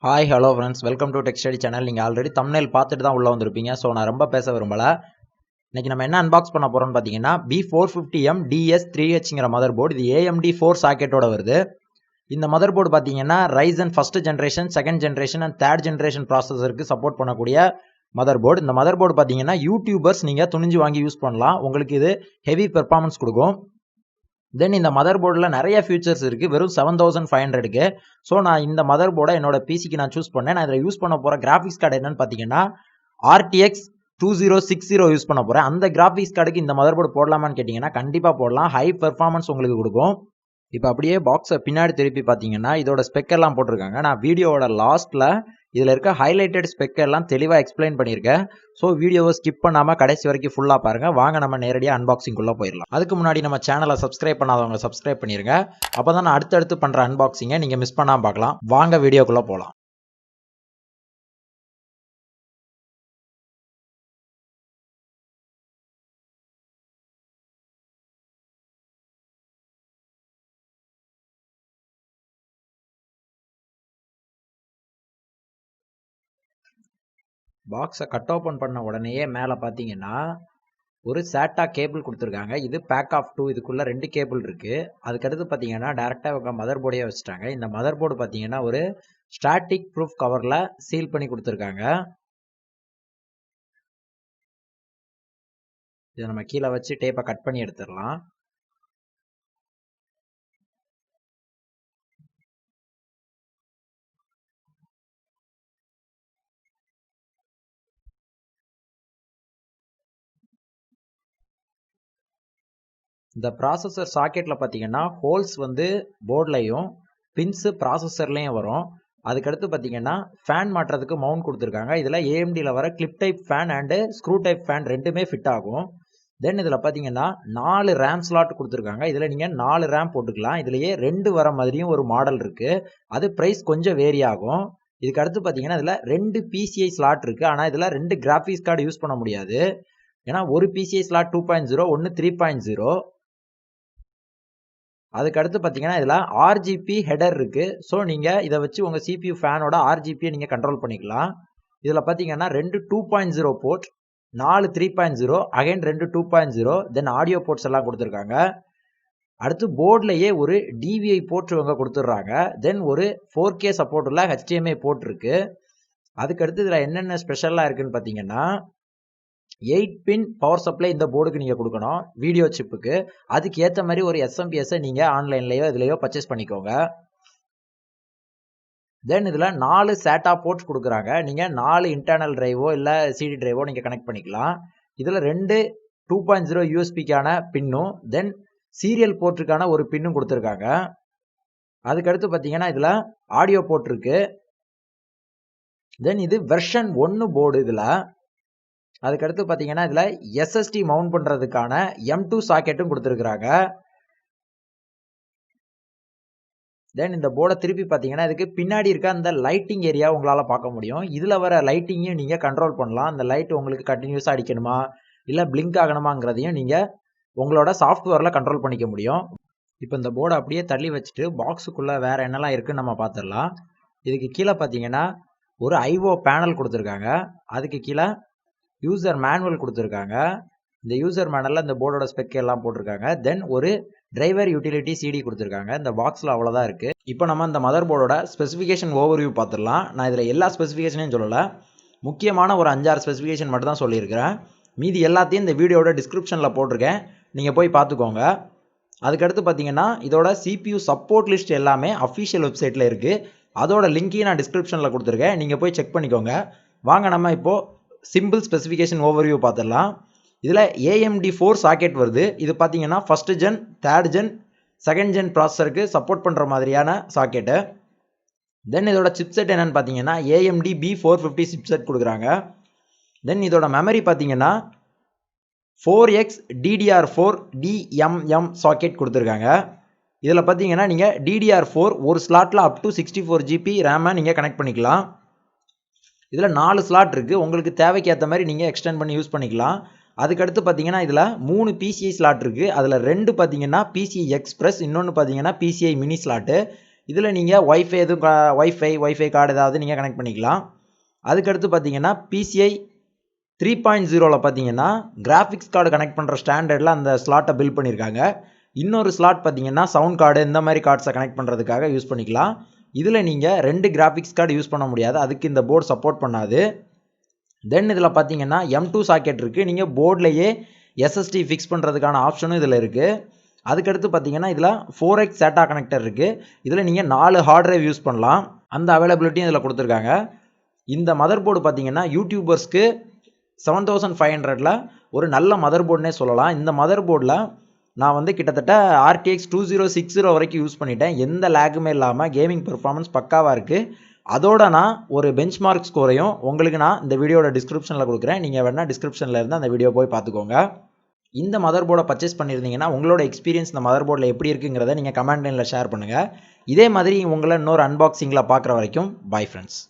Hi, hello friends. Welcome to Tech Study channel. நீங்க already thumbnail பார்த்துட்டு தான் உள்ள வந்திருப்பீங்க. ஸோ நான் ரொம்ப பேச விரும்பல. இன்னைக்கு நம்ம என்ன அன்பாக்ஸ் பண்ண போறோம்னு பார்த்தீங்கன்னா B450M DS3Hங்கிற மதர் போர்டு. இது AMD 4 சாக்கெட்டோட வருது. இந்த மதர் போர்டு பார்த்தீங்கன்னா Ryzen first generation, second generation and third generation ப்ராசஸருக்கு சப்போர்ட் பண்ணக்கூடிய மதர் போர்டு. இந்த மதர் போர்டு பார்த்தீங்கன்னா யூடியூபர்ஸ் நீங்க துணிஞ்சு வாங்கி யூஸ் பண்ணலாம். உங்களுக்கு இது ஹெவி பெர்ஃபார்மன்ஸ் கொடுக்கும். தென் இந்த மதர் போர்டில் நிறைய ஃபீச்சர்ஸ் இருக்குது. வெறும் 7500க்கு. ஸோ நான் இந்த மதர் போர்டை என்னோட பிசிக்கு நான் சூஸ் பண்ணேன். நான் இதில் யூஸ் பண்ண போகிற கிராஃபிக்ஸ் கார்டு என்னன்னு பார்த்தீங்கன்னா RTX 2060 யூஸ் பண்ண போகிறேன். அந்த கிராஃபிக்ஸ் கார்டுக்கு இந்த மதர் போர்டு போடலாமான்னு கேட்டிங்கன்னா கண்டிப்பாக போடலாம். ஹை பெர்ஃபார்மன்ஸ் உங்களுக்கு கொடுக்கும். இப்போ அப்படியே பாக்ஸை பின்னாடி திருப்பி பார்த்தீங்கன்னா இதோட ஸ்பெக் எல்லாம் போட்டிருக்காங்க. நான் வீடியோவோட லாஸ்ட்டில் இதில் இருக்க ஹைலைட்டட் ஸ்பெக் எல்லாம் தெளிவாக எக்ஸ்பிளைன் பண்ணியிருக்கேன். ஸோ வீடியோவை ஸ்கிப் பண்ணாமல் கடைசி வரைக்கும் ஃபுல்லாக பாருங்கள். வாங்க நம்ம நேரடியாக அன்பாக்சிங்குள்ளே போயிடலாம். அதுக்கு முன்னாடி நம்ம சேனலை சப்ஸ்கிரைப் பண்ணாதவங்க சப்ஸ்கிரைப் பண்ணிடுங்க. அப்போ தான் நான் அடுத்தடுத்து பண்ணுற அன்பாக்சிங்கை நீங்கள் மிஸ் பண்ணாமல் பார்க்கலாம். வாங்க வீடியோக்குள்ளே போகலாம். பாக்ஸை கட் ஓப்பன் பண்ண உடனேயே மேலே பார்த்தீங்கன்னா ஒரு SATA கேபிள் கொடுத்துருக்காங்க. இது பேக் ஆஃப் 2. இதுக்குள்ளே 2 கேபிள் இருக்குது. அதுக்கடுத்து பார்த்தீங்கன்னா டேரெக்டாக இவங்க மதர் போர்டே வச்சுட்டாங்க. இந்த மதர் போர்டு பார்த்தீங்கன்னா ஒரு ஸ்டாட்டிக் ப்ரூஃப் கவரில் சீல் பண்ணி கொடுத்துருக்காங்க. இதை நம்ம கீழே வச்சு டேப்பை கட் பண்ணி எடுத்துடலாம். இந்த ப்ராசஸர் சாக்கெட்டில் பார்த்தீங்கன்னா ஹோல்ஸ் வந்து போர்ட்லையும் பின்ஸு ப்ராசஸர்லேயும் வரும். அதுக்கடுத்து பார்த்தீங்கன்னா ஃபேன் மாட்டுறதுக்கு மவுண்ட் கொடுத்துருக்காங்க. இதில் AMDயில் வர clip type fan and screw type fan ரெண்டுமே ஃபிட் ஆகும். தென் இதில் பார்த்தீங்கன்னா 4 ரேம் ஸ்லாட் கொடுத்துருக்காங்க. இதில் நீங்கள் 4 ரேம் போட்டுக்கலாம். இதுலேயே 2 வர மாதிரியும் ஒரு மாடல் இருக்குது. அது ப்ரைஸ் கொஞ்சம் வேரி ஆகும். இதுக்கு அடுத்து பார்த்தீங்கன்னா இதில் 2 PCI ஸ்லாட் இருக்குது. ஆனால் இதில் 2 கிராஃபிக்ஸ் கார்டு யூஸ் பண்ண முடியாது. ஏன்னா ஒரு PCI ஸ்லாட் 2.0, ஒன்று 3.0. அதுக்கு அடுத்து பார்த்தீங்கன்னா இதில் RGB ஹெடர் இருக்குது. ஸோ நீங்கள் இதை வச்சு உங்கள் CPU ஃபேனோட RGBயை நீங்கள் கண்ட்ரோல் பண்ணிக்கலாம். இதில் பார்த்தீங்கன்னா 2 2.0 போர்ட், 4 3.0, அகைன் 2 2.0, தென் ஆடியோ போர்ட்ஸ் எல்லாம் கொடுத்துருக்காங்க. அடுத்து போர்ட்லேயே ஒரு DVI போர்ட் இவங்க கொடுத்துட்றாங்க. தென் ஒரு 4K சப்போர்ட் உள்ள HDMI போர்ட் இருக்குது. அதுக்கடுத்து இதில் என்னென்ன ஸ்பெஷலாக இருக்குதுன்னு பார்த்தீங்கன்னா 8 பின் பவர் சப்ளை இந்த போர்டுக்கு நீங்கள் கொடுக்கணும் வீடியோ சிப்புக்கு. அதுக்கு ஏற்ற மாதிரி ஒரு SMPSஐ நீங்கள் ஆன்லைன்லேயோ இதுலையோ பர்ச்சேஸ் பண்ணிக்கோங்க. தென் இதில் 4 SATA போர்ட்ஸ் கொடுக்குறாங்க. நீங்கள் 4 இன்டர்னல் டிரைவோ இல்லை CD டிரைவோ நீங்கள் கனெக்ட் பண்ணிக்கலாம். இதில் 2 2.0 USBக்கான பின்னும் தென் சீரியல் போர்ட்டுக்கான ஒரு பின்னும் கொடுத்துருக்காங்க. அதுக்கடுத்து பார்த்தீங்கன்னா இதில் ஆடியோ போர்ட் இருக்கு. தென் இது வெர்ஷன் 1 போர்டு. இதில் அதுக்கடுத்து பார்த்தீங்கன்னா இதில் SSD மவுண்ட் பண்ணுறதுக்கான M2 சாக்கெட்டும் கொடுத்துருக்குறாங்க. தென் இந்த போர்டை திருப்பி பார்த்தீங்கன்னா இதுக்கு பின்னாடி இருக்க அந்த லைட்டிங் ஏரியா உங்களால் பார்க்க முடியும். இதில் வர லைட்டிங்கையும் நீங்கள் கண்ட்ரோல் பண்ணலாம். அந்த லைட் உங்களுக்கு கண்டினியூஸாக அடிக்கணுமா இல்லை பிளிங்க் ஆகணுமாங்கிறதையும் நீங்கள் உங்களோட சாஃப்ட்வேரில் கண்ட்ரோல் பண்ணிக்க முடியும். இப்போ இந்த போர்டை அப்படியே தள்ளி வச்சுட்டு பாக்ஸுக்குள்ளே வேறு என்னெல்லாம் இருக்குதுன்னு நம்ம பார்த்துடலாம். இதுக்கு கீழே பார்த்தீங்கன்னா ஒரு IO பேனல் கொடுத்துருக்காங்க. அதுக்கு கீழே யூசர் மேனுவல் கொடுத்துருக்காங்க. இந்த யூசர் மேனுவலில் இந்த போர்டோட ஸ்பெக் எல்லாம் போட்டிருக்காங்க. தென் ஒரு டிரைவர் யூட்டிலிட்டி CD கொடுத்துருக்காங்க. இந்த பாக்ஸில் அவ்வளோதான் இருக்குது. இப்போ நம்ம இந்த மதர் போர்டோட ஸ்பெசிஃபிகேஷன் ஓவர்வியூ பார்த்துடலாம். நான் இதில் எல்லா ஸ்பெசிஃபிகேஷனையும் சொல்லலை, முக்கியமான ஒரு 5-6 ஸ்பெசிஃபிகேஷன் மட்டும் தான் சொல்லியிருக்கிறேன். மீதி எல்லாத்தையும் இந்த வீடியோட டிஸ்கிரிப்ஷனில் போட்டிருக்கேன், நீங்கள் போய் பார்த்துக்கோங்க. அதுக்கடுத்து பார்த்தீங்கன்னா இதோட CPU சப்போர்ட் லிஸ்ட் எல்லாமே அஃபிஷியல் வெப்சைட்டில் இருக்குது. அதோட லிங்க்கையும் நான் டிஸ்கிரிப்ஷனில் கொடுத்துருக்கேன், நீங்கள் போய் செக் பண்ணிக்கோங்க. வாங்க நம்ம இப்போது சிம்பிள் ஸ்பெசிஃபிகேஷன் ஓவர்வியூ பார்த்துடலாம். இதில் AMD 4 சாக்கெட் வருது. இது பார்த்தீங்கன்னா first gen, third gen, second gen ப்ராசஸருக்கு சப்போர்ட் பண்ணுற மாதிரியான சாக்கெட்டு. தென் இதோட சிப்செட் என்னென்னு பார்த்தீங்கன்னா AMD B450 சிப்செட் கொடுக்குறாங்க. தென் இதோட மெமரி பார்த்தீங்கன்னா 4x DDR4 DIMM சாக்கெட் கொடுத்துருக்காங்க. இதில் பார்த்தீங்கன்னா நீங்கள் DDR4 ஒரு ஸ்லாட்டில் அப் டு 64 GB ரேமை நீங்கள் கனெக்ட் பண்ணிக்கலாம். இதில் 4 ஸ்லாட் இருக்குது. உங்களுக்கு தேவைக்கு ஏற்ற மாதிரி நீங்கள் எக்ஸ்டெண்ட் பண்ணி யூஸ் பண்ணிக்கலாம். அதுக்கடுத்து பார்த்தீங்கன்னா இதில் 3 PCI ஸ்லாட் இருக்குது. அதில் 2 பார்த்தீங்கன்னா PCI எக்ஸ்பிரஸ், இன்னொன்று பார்த்தீங்கன்னா PCI மினி ஸ்லாட்டு. இதில் நீங்கள் வைஃபை கார்டு ஏதாவது நீங்கள் கனெக்ட் பண்ணிக்கலாம். அதுக்கடுத்து பார்த்தீங்கன்னா PCI 3.0ல் பார்த்தீங்கன்னா கிராஃபிக்ஸ் கார்டு கனெக்ட் பண்ணுற ஸ்டாண்டர்டில் அந்த ஸ்லாட்டை பில்ட் பண்ணியிருக்காங்க. இன்னொரு ஸ்லாட் பார்த்தீங்கன்னா சவுண்ட் கார்டு இந்த மாதிரி கார்ட்ஸை கனெக்ட் பண்ணுறதுக்காக யூஸ் பண்ணிக்கலாம். இதில் நீங்கள் 2 கிராஃபிக்ஸ் கார்டு யூஸ் பண்ண முடியாது, அதுக்கு இந்த போர்டு சப்போர்ட் பண்ணாது. தென் இதில் பார்த்தீங்கன்னா M2 சாக்கெட் இருக்குது. நீங்கள் போர்ட்லேயே SSD ஃபிக்ஸ் பண்ணுறதுக்கான ஆப்ஷனும் இதில் இருக்குது. அதுக்கடுத்து பார்த்தீங்கன்னா இதில் 4x SATA கனெக்டர் இருக்குது. இதில் நீங்கள் 4 ஹார்ட் டிரைவ் யூஸ் பண்ணலாம், அந்த அவைலபிலிட்டியும் இதில் கொடுத்துருக்காங்க. இந்த மதர் போர்டு பார்த்தீங்கன்னா யூடியூபர்ஸ்க்கு 7500ல் ஒரு நல்ல மதர் போர்டுனே சொல்லலாம். இந்த மதர் போர்டில் நான் வந்து கிட்டத்தட்ட RTX 2060 வரைக்கும் யூஸ் பண்ணிட்டேன். எந்த லேக்குமே இல்லாமல் கேமிங் பெர்ஃபார்மன்ஸ் பக்காவாக இருக்குது. அதோட நான் ஒரு பெஞ்ச்மார்க் ஸ்கோரையும் உங்களுக்கு நான் இந்த வீடியோட டிஸ்கிரிப்ஷனில் கொடுக்குறேன். நீங்கள் வேணால் டிஸ்கிரிப்ஷனில் இருந்து அந்த வீடியோ போய் பார்த்துக்கோங்க. இந்த மதர் போர்டை பர்ச்சேஸ் பண்ணியிருந்தீங்கன்னா உங்களோட எக்ஸ்பீரியன்ஸ் இந்த மதர் போர்டில் எப்படி இருக்குங்கிறத நீங்கள் கமெண்ட் லைனில் ஷேர் பண்ணுங்கள். இதே மாதிரி உங்களை இன்னொரு அன்பாக்சிங்கில் பார்க்குற வரைக்கும் பை ஃப்ரெண்ட்ஸ்.